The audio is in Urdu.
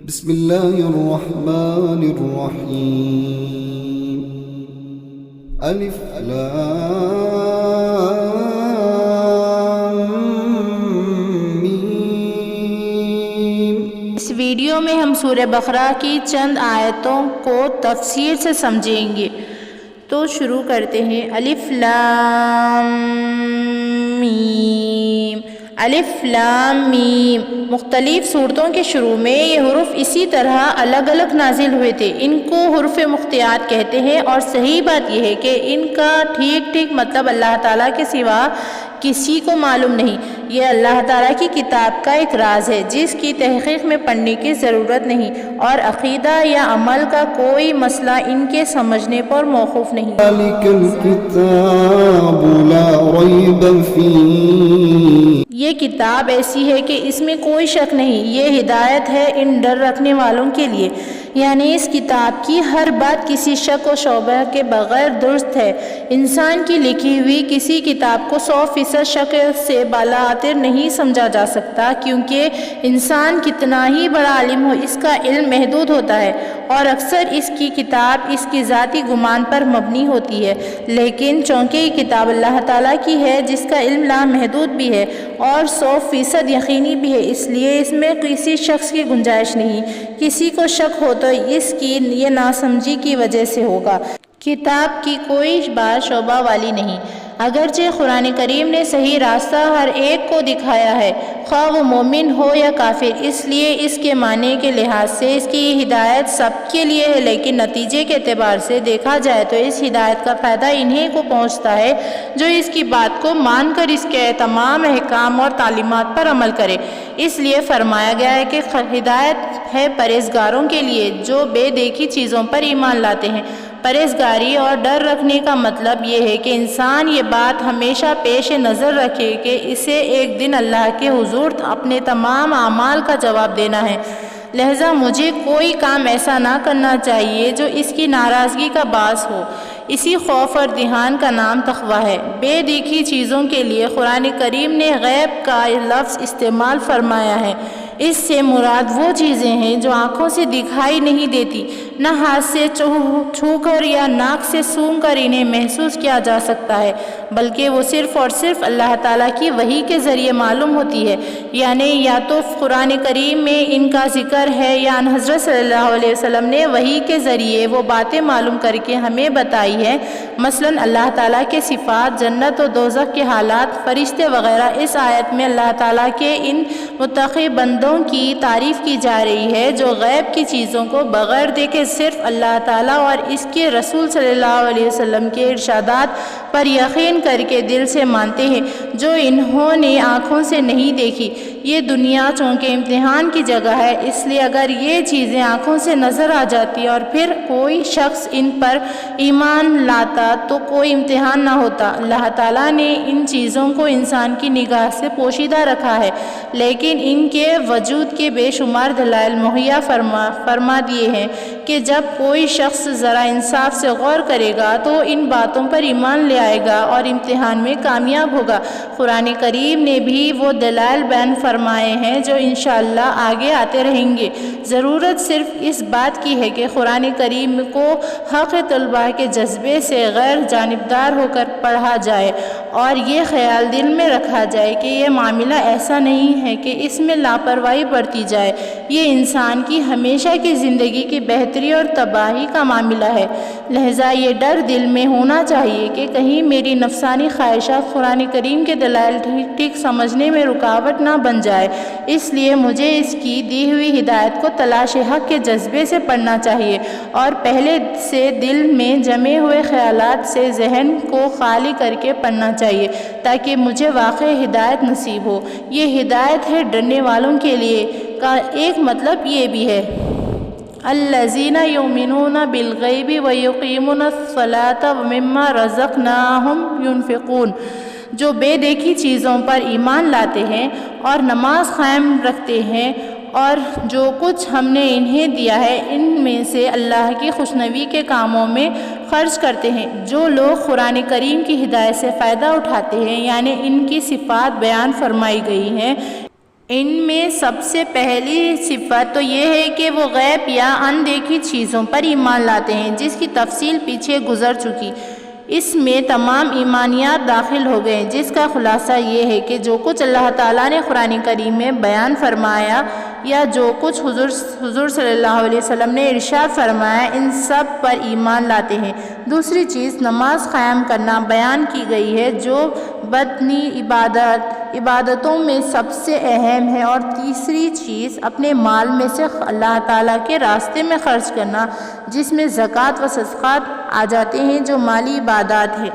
بسم اللہ الرحمن الرحیم الف لام میم۔ اس ویڈیو میں ہم سورہ بقرہ کی چند آیتوں کو تفصیل سے سمجھیں گے، تو شروع کرتے ہیں۔ الف لام میم، الف لام میم۔ مختلف صورتوں کے شروع میں یہ حروف اسی طرح الگ الگ نازل ہوئے تھے۔ ان کو حروف مقطعات کہتے ہیں، اور صحیح بات یہ ہے کہ ان کا ٹھیک مطلب اللہ تعالیٰ کے سوا کسی کو معلوم نہیں۔ یہ اللہ تعالیٰ کی کتاب کا ایک راز ہے جس کی تحقیق میں پڑھنے کی ضرورت نہیں، اور عقیدہ یا عمل کا کوئی مسئلہ ان کے سمجھنے پر موقوف نہیں۔ ذالک الکتاب لا ریب فیہ، یہ کتاب ایسی ہے کہ اس میں کوئی شک نہیں، یہ ہدایت ہے ان ڈر رکھنے والوں کے لیے، یعنی اس کتاب کی ہر بات کسی شک و شبہ کے بغیر درست ہے۔ انسان کی لکھی ہوئی کسی کتاب کو 100% شک سے بالاتر نہیں سمجھا جا سکتا، کیونکہ انسان کتنا ہی بڑا عالم ہو، اس کا علم محدود ہوتا ہے، اور اکثر اس کی کتاب اس کی ذاتی گمان پر مبنی ہوتی ہے۔ لیکن چونکہ یہ کتاب اللہ تعالیٰ کی ہے جس کا علم لامحدود بھی ہے اور 100% یقینی بھی ہے، اس لیے اس میں کسی شخص کی گنجائش نہیں۔ کسی کو شک ہو تو اس کی یہ ناسمجھی کی وجہ سے ہوگا۔ کتاب کی کوئی بات شبہ والی نہیں، اگرچہ قرآن کریم نے صحیح راستہ ہر ایک کو دکھایا ہے، خواہ وہ مومن ہو یا کافر، اس لیے اس کے معنی کے لحاظ سے اس کی ہدایت سب کے لیے ہے، لیکن نتیجے کے اعتبار سے دیکھا جائے تو اس ہدایت کا فائدہ انہیں کو پہنچتا ہے جو اس کی بات کو مان کر اس کے تمام احکام اور تعلیمات پر عمل کرے۔ اس لیے فرمایا گیا ہے کہ ہدایت ہے پرہیزگاروں کے لیے جو بے دیکھی چیزوں پر ایمان لاتے ہیں۔ پرہیزگاری اور ڈر رکھنے کا مطلب یہ ہے کہ انسان یہ بات ہمیشہ پیش نظر رکھے کہ اسے ایک دن اللہ کے حضور اپنے تمام اعمال کا جواب دینا ہے، لہذا مجھے کوئی کام ایسا نہ کرنا چاہیے جو اس کی ناراضگی کا باعث ہو۔ اسی خوف اور دھیان کا نام تقویٰ ہے۔ بے دیکھی چیزوں کے لیے قرآن کریم نے غیب کا لفظ استعمال فرمایا ہے۔ اس سے مراد وہ چیزیں ہیں جو آنکھوں سے دکھائی نہیں دیتی، نہ ہاتھ سے چھو کر یا ناک سے سونگھ کر انہیں محسوس کیا جا سکتا ہے، بلکہ وہ صرف اور صرف اللہ تعالیٰ کی وحی کے ذریعے معلوم ہوتی ہے، یعنی یا تو قرآن کریم میں ان کا ذکر ہے یا ان حضرت صلی اللہ علیہ وسلم نے وحی کے ذریعے وہ باتیں معلوم کر کے ہمیں بتائی ہے۔ مثلاً اللہ تعالیٰ کے صفات، جنت و دوزخ کے حالات، فرشتے وغیرہ۔ اس آیت میں اللہ تعالیٰ کے ان متقی بندوں کی تعریف کی جا رہی ہے جو غیب کی چیزوں کو بغیر دیکھے صرف اللہ تعالیٰ اور اس کے رسول صلی اللہ علیہ وسلم کے ارشادات پر یقین کر کے دل سے مانتے ہیں، جو انہوں نے آنکھوں سے نہیں دیکھی۔ یہ دنیا چونکہ امتحان کی جگہ ہے، اس لیے اگر یہ چیزیں آنکھوں سے نظر آ جاتی اور پھر کوئی شخص ان پر ایمان لاتا تو کوئی امتحان نہ ہوتا۔ اللہ تعالیٰ نے ان چیزوں کو انسان کی نگاہ سے پوشیدہ رکھا ہے، لیکن ان کے وجود کے بے شمار دلائل مہیا فرما دیے ہیں کہ جب کوئی شخص ذرا انصاف سے غور کرے گا تو ان باتوں پر ایمان لے آئے گا اور امتحان میں کامیاب ہوگا۔ قرآن کریم نے بھی وہ دلائل بیان فرمائے ہیں جو انشاءاللہ آگے آتے رہیں گے۔ ضرورت صرف اس بات کی ہے کہ قرآن کریم کو حق طلبہ کے جذبے سے غیر جانبدار ہو کر پڑھا جائے، اور یہ خیال دل میں رکھا جائے کہ یہ معاملہ ایسا نہیں ہے کہ اس میں لاپرواہی برتی جائے، یہ انسان کی ہمیشہ کی زندگی کی بہتری اور تباہی کا معاملہ ہے۔ لہٰذا یہ ڈر دل میں ہونا چاہیے کہ کہیں میری نفسانی خواہشات قرآن کریم کے دلائل ٹھیک سمجھنے میں رکاوٹ نہ بن جائے، اس لیے مجھے اس کی دی ہوئی ہدایت کو تلاش حق کے جذبے سے پڑھنا چاہیے، اور پہلے سے دل میں جمے ہوئے خیالات سے ذہن کو خالی کر کے پڑھنا چاہیے تاکہ مجھے واقع ہدایت نصیب ہو۔ یہ ہدایت ہے ڈرنے والوں کے لیے۔ کا ایک مطلب یہ بھی ہے الذین یؤمنون بالغیب ویقیمون الصلاۃ ومما رزقناہم ینفقون، جو بے دیکھی چیزوں پر ایمان لاتے ہیں اور نماز قائم رکھتے ہیں، اور جو کچھ ہم نے انہیں دیا ہے ان میں سے اللہ کی خوشنوی کے کاموں میں خرچ کرتے ہیں۔ جو لوگ قرآن کریم کی ہدایت سے فائدہ اٹھاتے ہیں، یعنی ان کی صفات بیان فرمائی گئی ہیں، ان میں سب سے پہلی صفت تو یہ ہے کہ وہ غیب یا اندیکھی چیزوں پر ایمان لاتے ہیں، جس کی تفصیل پیچھے گزر چکی۔ اس میں تمام ایمانیات داخل ہو گئے، جس کا خلاصہ یہ ہے کہ جو کچھ اللہ تعالیٰ نے قرآن کریم میں بیان فرمایا یا جو کچھ حضور صلی اللہ علیہ وسلم نے ارشاد فرمایا، ان سب پر ایمان لاتے ہیں۔ دوسری چیز نماز قائم کرنا بیان کی گئی ہے، جو بدنی عبادتوں میں سب سے اہم ہے، اور تیسری چیز اپنے مال میں سے اللہ تعالیٰ کے راستے میں خرچ کرنا، جس میں زکوٰۃ و صدقات آ جاتے ہیں، جو مالی عبادات ہے۔